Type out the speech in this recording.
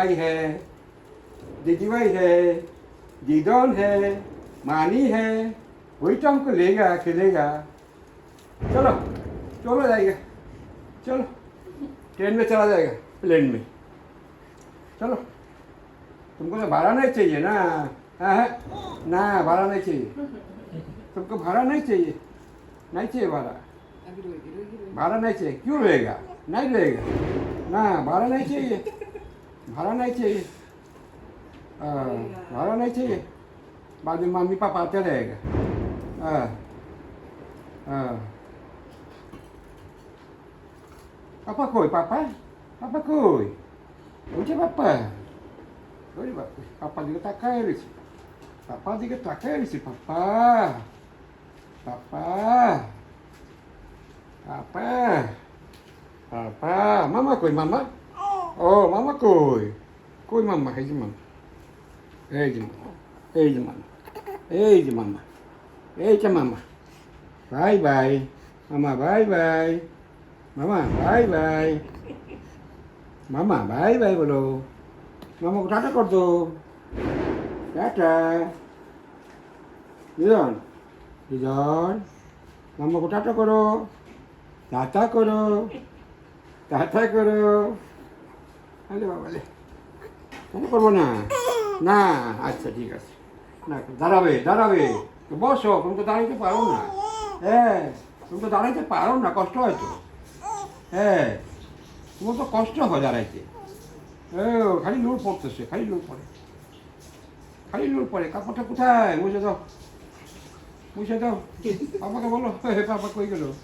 भाई है, दीदी भाई है, दीदौन है, मानी है, वही तो हमको लेगा खेलेगा। चलो चलो जाएगा, चलो ट्रेन में चला जाएगा, प्लेन में। चलो तुमको तो भाड़ा नहीं चाहिए ना। हाँ ना, भाड़ा नहीं चाहिए तुमको, भाड़ा नहीं चाहिए, नहीं चाहिए भाड़ा, भाड़ा नहीं चाहिए। क्यों लेगा, नहीं लेगा ना, भाड़ा नहीं चाहिए, भाड़ा नहीं चाहिए, भाड़ा नहीं चाहिए। बाद में मम्मी पापा आते रहेगा। हाँ हाँ, पापा कोई, पापा पापा कोई, udah papa, udah papa, papa juga tak kaya sih, papa juga tak kaya sih, papa, papa, papa, papa, mama koi mama, oh mama koi mama, hey mama, hey mama, hey mama, hey mama, hey mama, bye bye, mama bye bye, mama bye bye. মামা bye bye বলো, মামাকে tata কর দো, tata. দিদন দিদন, মামাকে tata করো, tata করো, tata করো। আরে বাবালে, টাটা করবো না, না আচ্ছা ঠিক আছে, না দাঁড়াবে দাঁড়াবে, তো বসো, তুমি তো দাঁড়াইতে পারো না। হ্যাঁ তুমি তো দাঁড়াইতে পারো না, কষ্ট হয় তো। হ্যাঁ তোমার তো কষ্ট হয় দাঁড়াইতে। খালি লোর পড়তেছে, খালি লোর পড়ে, খালি লোর পড়ে। কাপড়টা কোথায়, মুছে দাও, মুছে দাও। পাপাকে বলো, পাপা কই গেল।